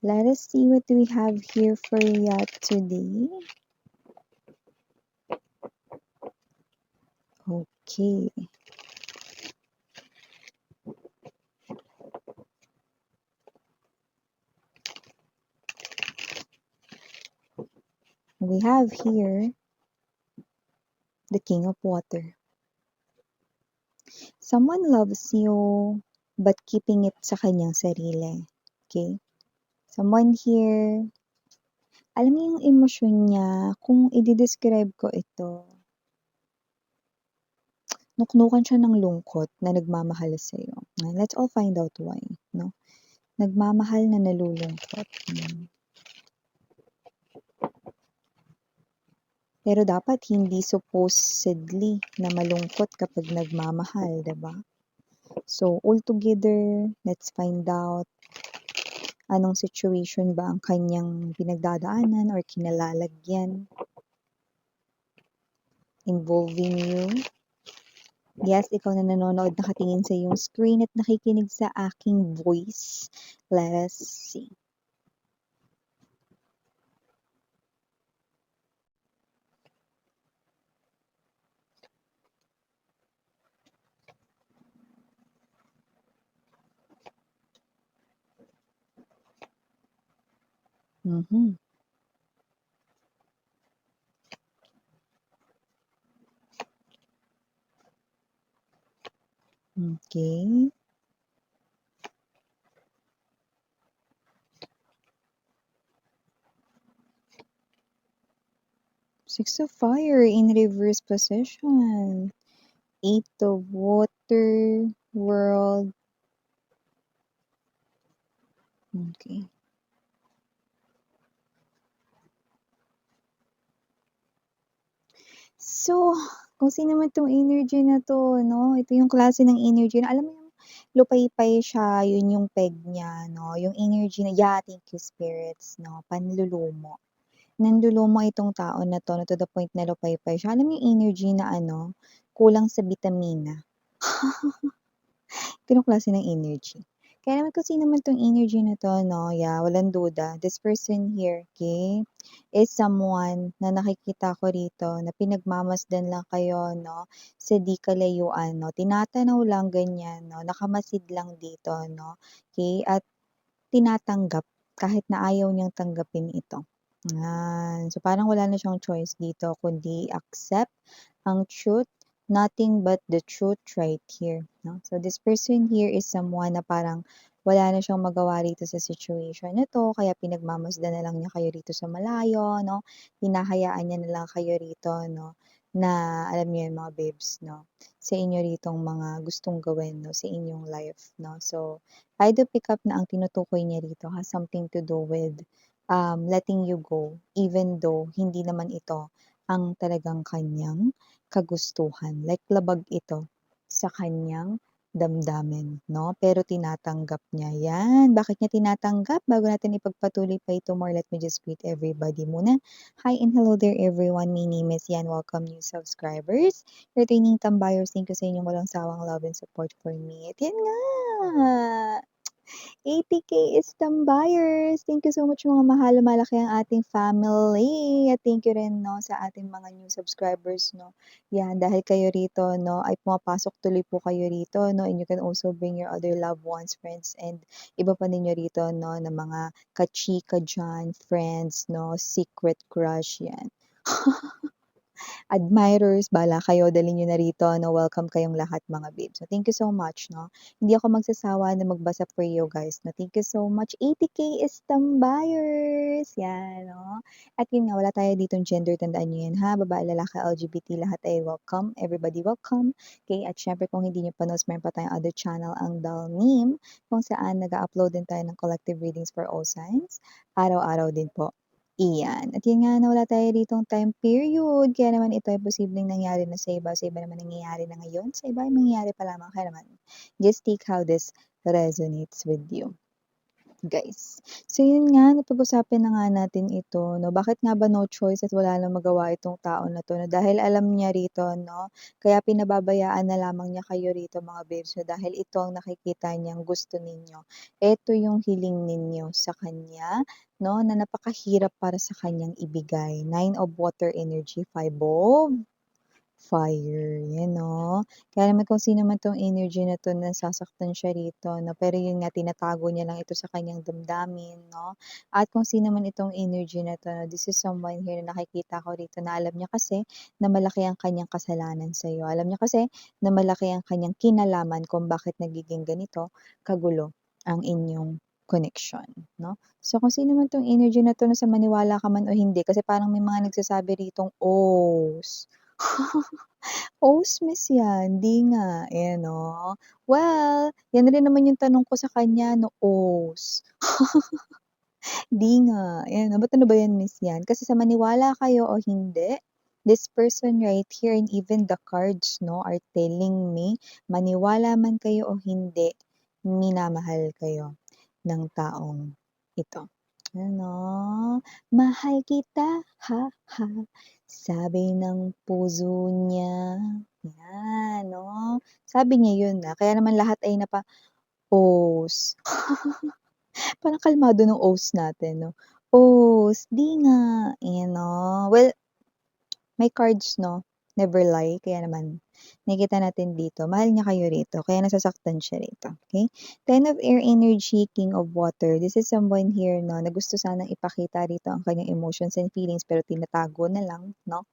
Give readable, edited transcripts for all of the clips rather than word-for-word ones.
Let us see what we have here for you today. Okay. We have here the King of Water. Someone loves you, but keeping it sa kanyang sarili. Okay? Someone here, alam mo yung emosyon niya, kung i-describe ko ito, nuknukan siya ng lungkot na nagmamahal sa'yo. Let's all find out why. No? Nagmamahal na nalulungkot. Pero dapat hindi supposedly na malungkot kapag nagmamahal, diba? So, all together, let's find out anong situation ba ang kanyang pinagdadaanan or kinalalagyan involving you. Yes, ikaw na nanonood, nakatingin sa iyong screen at nakikinig sa aking voice. Let us see. Mm-hmm. Okay. Six of Fire in reverse position. Eight of Water, World. Okay. So, kung sino man 'tong energy na 'to, 'no, ito yung klase ng energy na alam mo yung lupaypay siya, yun yung peg niya, 'no, yung energy na yeah, thank you spirits, 'no, panlulumo. Nanlulumo itong tao na 'to, na to the point na lupaypay siya. Alam mo yung energy na ano, kulang sa bitamina. Ganong klase ng energy. Kaya naman kung sino man 'tong energy na 'to 'no, yeah, walang duda, this person here, okay, is someone na nakikita ko rito na pinagmamasdan lang kayo 'no, sa di kalayuan 'no, tinatanaw lang ganyan 'no, nakamasid lang dito 'no, okay, at tinatanggap kahit na ayaw niyang tanggapin ito. Yan. So, parang wala na siyang choice dito kundi accept ang truth, nothing but the truth right here, 'no. So, this person here is someone na parang wala na siyang magawa rito sa situation na 'to kaya pinagmamasdan na lang niya kayo rito sa malayo 'no, hinahayaan niya na lang kayo rito 'no, na alam niyo yun mga babes 'no, sa inyo ritong mga gustong gawin 'no, sa inyong life 'no. So, I do pick up na ang tinutukoy niya rito has something to do with letting you go even though hindi naman ito ang talagang kanyang kagustuhan. Like labag ito sa kanyang damdamin, 'no? Pero tinatanggap niya 'yan. Bakit niya tinatanggap? Bago natin ipagpatuloy pa ito more, let me just greet everybody muna. Hi and hello there everyone. My name is Yan. Welcome new subscribers. Returning tambayers, thank you sa inyong walang sawang love and support for me. At yan nga! 80K is tambayers. Thank you so much mga mahal, malaki ang ating family. At thank you rin 'no, sa ating mga new subscribers 'no. Yan, dahil kayo rito 'no, ay pumapasok tuloy po kayo rito 'no, and you can also bring your other loved ones, friends, and iba pa ninyo rito 'no, na mga kachika diyan, friends 'no, secret crush, yan. Admirers, bahala kayo, dalhin niyo na rito 'no, welcome kayong lahat mga babes. So, thank you so much 'no. Hindi ako magsasawa na magbasa for you guys 'no. Thank you so much. 80K is tambayers, yan 'no. At yun nga, wala tayo ditong gender, tandaan niyo yan ha, babae, lalaki, LGBT, lahat ay welcome, everybody welcome. Okay, at syempre kung hindi niyo pa knows, meron pa tayong other channel, ang Dalmim, kung saan nag-a-upload din tayo ng collective readings for all signs, araw-araw din po. Iyan. At yun nga na wala tayo ditong time period, kaya naman ito ay posibleng nangyari na sa iba naman nangyayari na ngayon, sa iba ay mangyayari pa lamang, kaya naman just take how this resonates with you. guys. So yun nga, napag-usapan na nga natin ito 'no, bakit nga ba no choice at wala ng magawa itong tao na 'to 'no, dahil alam niya rito 'no, kaya pinababayaan na lamang niya kayo rito mga babes 'no, dahil ito ang nakikita niyang gusto ninyo. Ito yung hiling ninyo sa kanya 'no, na napakahirap para sa kanyang ibigay. Nine of water energy, Five of fire, 'yan 'no. Kaya naman kung sino man 'tong energy na 'to nasasaktan siya rito 'no, pero yun nga tinatago niya lang ito sa kanyang damdamin 'no. At kung sino man itong energy na 'to 'no, this is someone here na nakikita ko rito na alam niya kasi na malaki ang kanyang kasalanan sa'yo. Alam niya kasi na malaki ang kanyang kinalaman kung bakit nagiging ganito kagulo ang inyong connection 'no. So kung sino man 'tong energy na 'to, nasa maniwala ka man o hindi kasi parang may mga nagsasabi ritong, "Ohs." Osmis 'yan, 'di nga, ayan 'no. Well, 'yan rin naman yung tanong ko sa kanya 'no, Os. 'Di nga, ayan 'no, ba't ano ba 'yan Miss 'yan? Kasi sa maniwala kayo o hindi, this person right here and even the cards 'no, are telling me, maniwala man kayo o hindi, minamahal kayo ng taong ito. Ano, mahal kita, ha, ha, sabi ng puso niya. Yan 'no, sabi niya yun, kaya naman lahat ay napa-os. Parang kalmado nung os natin 'no, os, 'di nga, ayan 'no. Well, may cards 'no, never lie, kaya naman nakikita natin dito mahal niya kayo rito kaya nasasaktan siya rito, okey. Ten of air energy, king of water, this is someone here 'no, na gusto sanang ipakita rito ang kanyang emotions and feelings pero tinatago na lang 'no.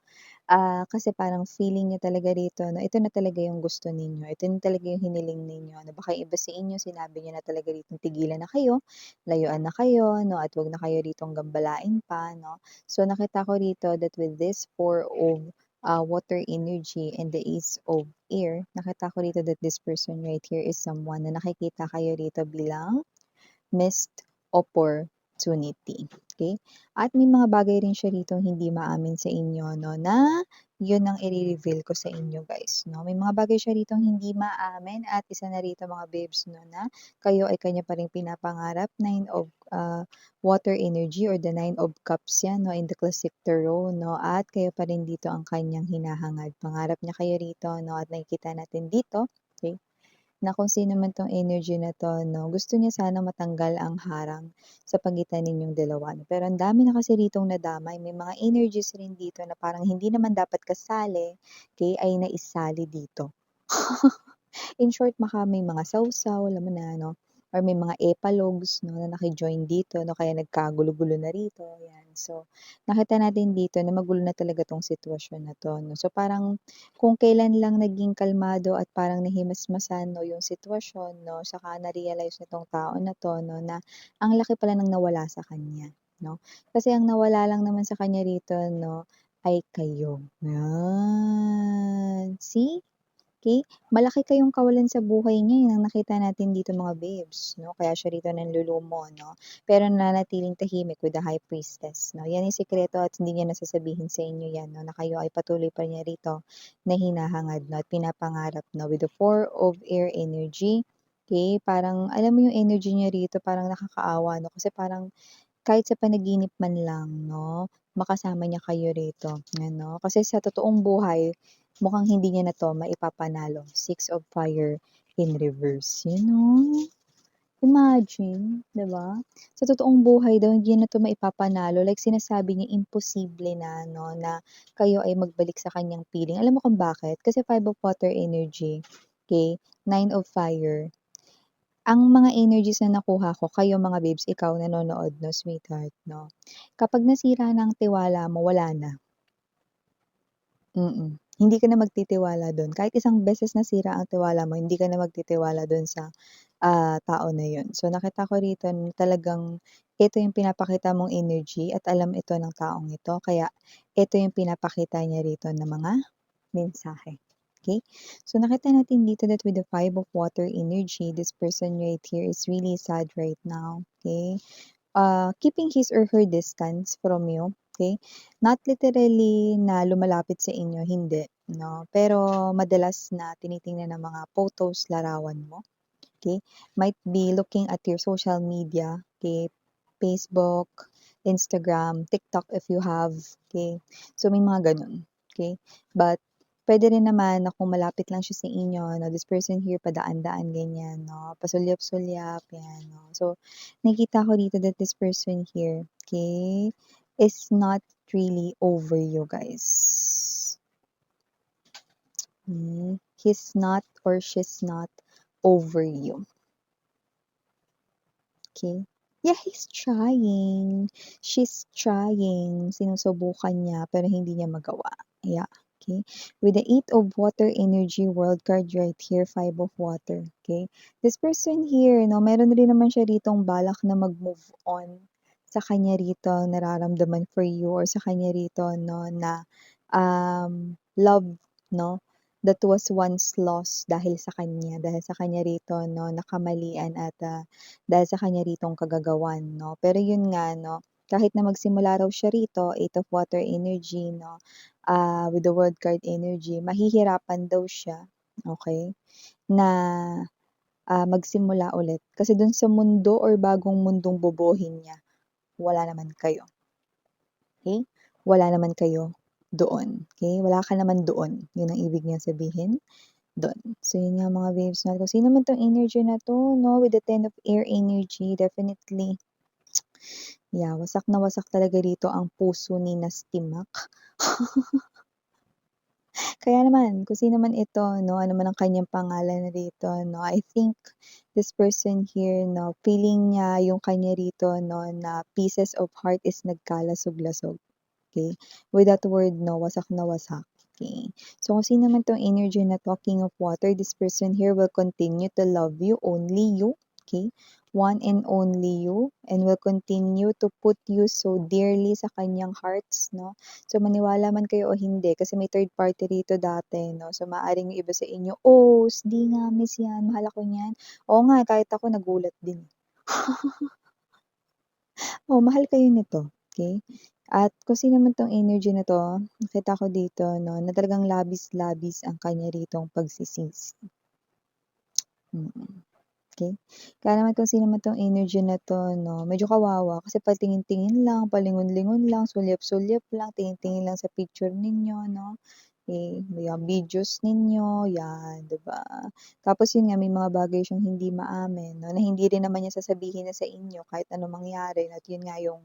Kasi parang feeling niya talaga rito 'no, ito na talaga yung gusto ninyo, ito na talaga yung hiniling ninyo 'no. Baka yung iba sa inyo sinabi niyo na talaga ritong tigilan na kayo, layuan na kayo 'no, at 'wag na kayo ritong gambalain pa 'no. So nakita ko rito that with this Four of, water energy and the Ace of air, nakita ko rito that this person right here is someone na nakikita kayo rito bilang missed opportunity, okay. At may mga bagay rin siya ditong hindi maamin sa inyo 'no, na yun ang ire-reveal ko sa inyo guys 'no. May mga bagay siya ditong hindi maamin at isa na rito mga babes 'no, na kayo ay kanya pa ring pinapangarap. Nine of, water energy or the Nine of Cups 'yan 'no, in the classic tarot 'no, at kayo pa rin dito ang kanyang hinahangad. Pangarap niya kayo rito 'no, at nakikita natin dito, okay, na kung sino man 'tong energy na 'to 'no, gusto niya sana matanggal ang harang sa pagitan ninyong dalawa 'no. Pero ang dami na kasi ritong nadamay, may mga energies rin dito na parang hindi naman dapat kasali, okey, ay naisali dito. In short, baka may mga sawsaw, alam mo na 'no, or may mga epilogues 'no, na naki-join dito 'no, kaya nagkagulo-gulo na rito, 'yan. So, nakita natin dito na magulo na talaga 'tong sitwasyon na 'to 'no. So, parang kung kailan lang naging kalmado at parang nahimasmasan 'no, yung sitwasyon 'no, saka na-realize nitong tao na 'to 'no, na ang laki pala ng nawala sa kanya 'no. Kasi ang nawala lang naman sa kanya rito 'no, ay kayo, 'yan. See? Okey, malaki kayong kawalan sa buhay niya, 'yun ang nakita natin dito mga babes 'no, kaya siya rito nanlulumo 'no, pero nananatiling tahimik with the High Priestess 'no. 'Yan yung sikreto at hindi niya nasasabihin sa inyo 'yan 'no, na kayo ay patuloy pa niya rito na hinahangad 'no at pinapangarap 'no. With the Four of air energy, okey, parang alam mo yung energy niya rito parang nakakaawa 'no, kasi parang kahit sa panaginip man lang 'no, makasama niya kayo rito, ano. Kasi sa totoong buhay, mukhang hindi niya na 'to maipapanalo. Six of fire in reverse, yun 'no. Imagine, 'di ba? Sa totoong buhay daw hindi niya na 'to maipapanalo, like sinasabi niya imposible na 'no, na kayo ay magbalik sa kanyang piling. Alam mo kung bakit? Kasi Five of water energy, okey, Nine of fire. Ang mga energies na nakuha ko, kayo mga babes, ikaw nanonood 'no, sweetheart 'no, kapag nasira na ang tiwala mo, wala na. Hindi ka na magtitiwala dun. Kahit isang beses nasira ang tiwala mo, hindi ka na magtitiwala dun sa, tao na yun. So, nakita ko rito na talagang ito yung pinapakita mong energy at alam ito ng taong ito, kaya ito yung pinapakita niya rito na mga mensahe, okay. So, nakita natin dito that with the Five of water energy, this person right here is really sad right now, okay. Keeping his or her distance from you, okay. Not literally na lumalapit sa inyo, hindi, 'no, pero madalas na tinitingnan ng mga photos, larawan mo, okay? Might be looking at your social media, okay? Facebook, Instagram, TikTok if you have, okay? So, may mga gano'n, okay? But, puwede rin naman na kung malapit lang siya sa inyo, no, this person here padaan-daan ganyan, 'no, pasulyap-sulyap, 'yan, 'no. So, nakikita ko dito that this person here, okay, is not really over you guys. He's not or she's not over you. Okay? Yeah, he's trying. She's trying. Sinusubukan niya pero hindi niya magawa. Yeah. Okay? With the 8 of Water energy world card right here, 5 of Water. Okay? This person here, no, meron rin naman siya ritong balak na mag-move on sa kanya rito nararamdaman for you or sa kanya rito, no, na love, no, that was once lost dahil sa kanya rito, no, nakamalian at dahil sa kanya ritong kagagawan, 'no. Pero yun nga, 'no, kahit na magsimula raw siya rito, 8 of Water energy, 'no, with the World card energy, mahihirapan daw siya, okay, na, magsimula ulit. Kasi dun sa mundo or bagong mundong bubuhin niya, wala naman kayo, okay? Wala naman kayo doon, okay? Wala ka naman doon, yun ang ibig niyang sabihin, dun. So, yun nga mga babes 'no, kung sino man 'tong energy na 'to 'no, with the 10 of Air energy, definitely, yeah, wasak na wasak talaga dito ang puso ni Nastimak. Kaya naman, kung sino man ito 'no, ano man ang kanyang pangalan rito 'no, I think this person here 'no, feeling niya yung kanya rito 'no, na pieces of heart is nagkalasog-lasog, okey? With that word 'no, wasak na wasak, okey? So, kung sino man 'tong energy na 'to, King of Water, this person here will continue to love you, only you, okey? One and only you, and will continue to put you so dearly sa kanyang hearts 'no. So, maniwala man kayo o hindi kasi may third party rito dati 'no, so maaaring yung iba sa inyo, "Oh, di nga miss 'yan, mahal ako niyan." Oo nga, kahit ako nagulat din. Oh, mahal kayo nito, okay? At kung sino man 'tong energy na 'to, nakita ko dito 'no, na talagang labis-labis ang kanya ritong pagsisisi. Okay. Kaya naman kung sino man 'tong energy na 'to 'no, medyo kawawa kasi patingin-tingin lang, palingon-lingon lang, sulyap-sulyap lang, tingin-tingin lang sa picture ninyo 'no, yung videos ninyo, 'yan, 'di ba? Tapos yun nga, may mga bagay siyang hindi maamin 'no, na hindi rin naman niya sasabihin na sa inyo kahit anong mangyari at yun nga yung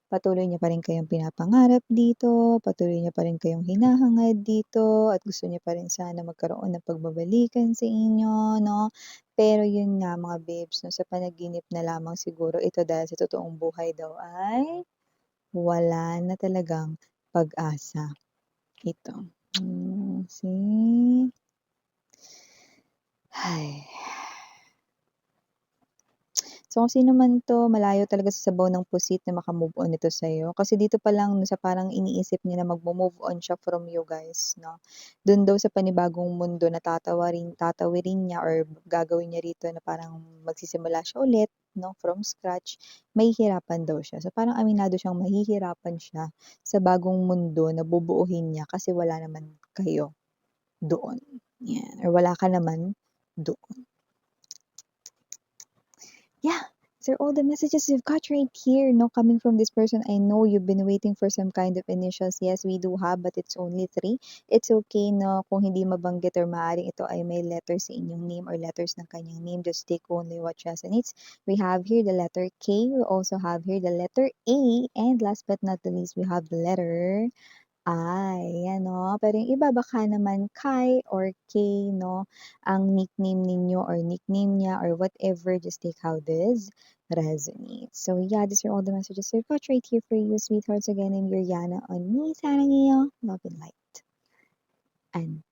patuloy niya pa rin kayong pinapangarap dito, patuloy niya pa rin kayong hinahangad dito at gusto niya pa rin sana magkaroon ng pagbabalikan sa inyo 'no. Pero yun nga mga babes 'no, sa panaginip na lamang siguro ito dahil sa totoong buhay daw ay wala na talagang pag-asa ito. See? Hay. So, kung sino man 'to, malayo talaga sa sabaw ng pusit na maka-move on nito sa'yo. Kasi dito pa lang sa parang iniisip niya na magmo-move on siya from you guys 'no. Dun daw sa panibagong mundo na tatawirin niya or gagawin niya rito na parang magsisimula siya ulit 'no, from scratch, mahihirapan daw siya. So, parang aminado siyang mahihirapan siya sa bagong mundo na bubuuhin niya kasi wala naman kayo doon, 'yan, or wala ka naman doon. Yeah, these are all the messages you've got right here, no, coming from this person. I know you've been waiting for some kind of initials. Yes, we do have, but it's only 3. It's okay, no, kung hindi mabanggit or maaaring ito ay may letters sa inyong name or letters ng kanyang name. Just take only what resonates. We have here the letter K. We also have here the letter A. And last but not the least, we have the letter ay, ano, pero yung iba baka naman Kai or Kay 'no, ang nickname ninyo or nickname niya or whatever, just take how this resonates. So yeah, these are all the messages I've got right here for you, sweethearts. Again, I'm your Yana on me, sarang iyo, love and light. And